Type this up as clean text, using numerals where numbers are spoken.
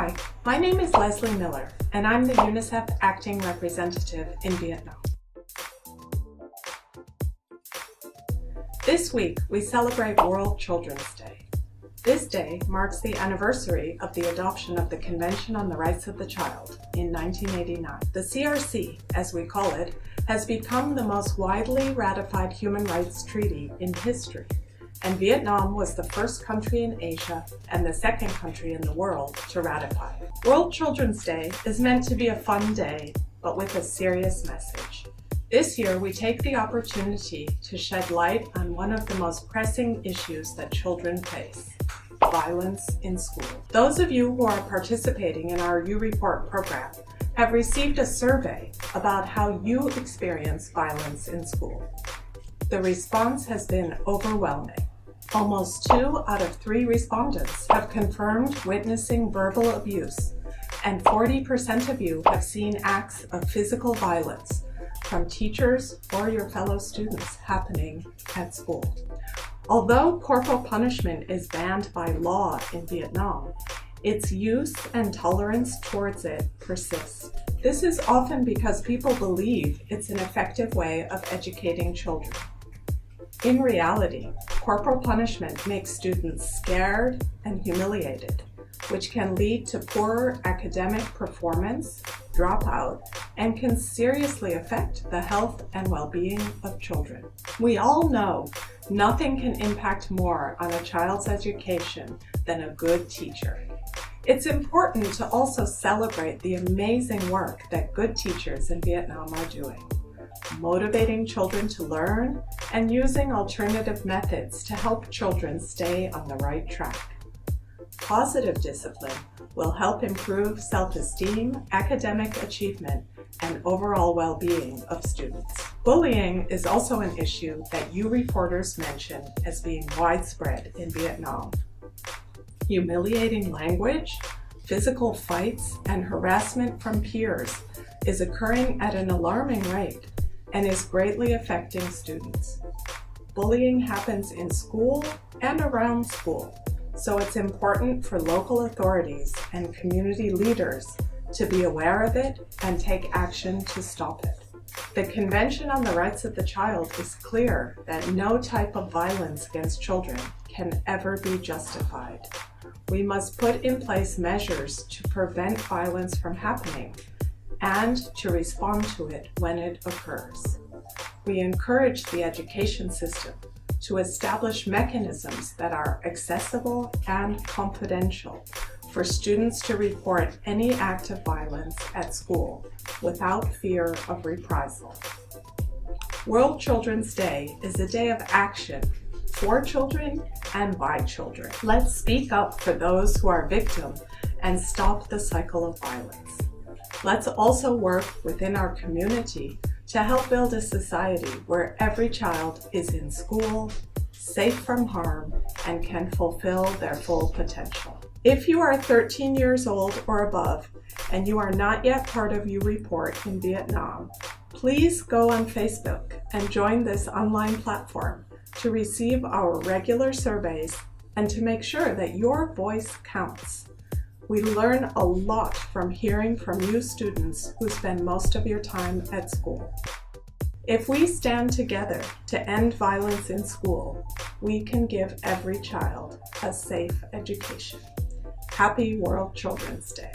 Hi, my name is Lesley Miller, and I'm the UNICEF Acting Representative in Viet Nam. This week, we celebrate World Children's Day. This day marks the anniversary of the adoption of the Convention on the Rights of the Child in 1989. The CRC, as we call it, has become the most widely ratified human rights treaty in history, and Viet Nam was the first country in Asia and the second country in the world to ratify. World Children's Day is meant to be a fun day, but with a serious message. This year, we take the opportunity to shed light on one of the most pressing issues that children face: violence in school. Those of you who are participating in our U Report program have received a survey about how you experience violence in school. The response has been overwhelming. Almost 2 out of 3 respondents have confirmed witnessing verbal abuse, and 40% of you have seen acts of physical violence from teachers or your fellow students happening at school. Although corporal punishment is banned by law in Vietnam, its use and tolerance towards it persists. This is often because people believe it's an effective way of educating children. In reality, corporal punishment makes students scared and humiliated, which can lead to poorer academic performance, dropout, and can seriously affect the health and well-being of children. We all know nothing can impact more on a child's education than a good teacher. It's important to also celebrate the amazing work that good teachers in Vietnam are doing, motivating children to learn and using alternative methods to help children stay on the right track. Positive discipline will help improve self-esteem, academic achievement, and overall well-being of students. Bullying is also an issue that you reporters mention as being widespread in Vietnam. Humiliating language, physical fights, and harassment from peers is occurring at an alarming rate and is greatly affecting students. Bullying happens in school and around school, so it's important for local authorities and community leaders to be aware of it and take action to stop it. The Convention on the Rights of the Child is clear that no type of violence against children can ever be justified. We must put in place measures to prevent violence from happening and to respond to it when it occurs. We encourage the education system to establish mechanisms that are accessible and confidential for students to report any act of violence at school without fear of reprisal. World Children's Day is a day of action for children and by children. Let's speak up for those who are victims and stop the cycle of violence. Let's also work within our community to help build a society where every child is in school, safe from harm, and can fulfill their full potential. If you are 13 years old or above and you are not yet part of U Report in Vietnam, please go on Facebook and join this online platform to receive our regular surveys and to make sure that your voice counts. We learn a lot from hearing from you students who spend most of your time at school. If we stand together to end violence in school, we can give every child a safe education. Happy World Children's Day.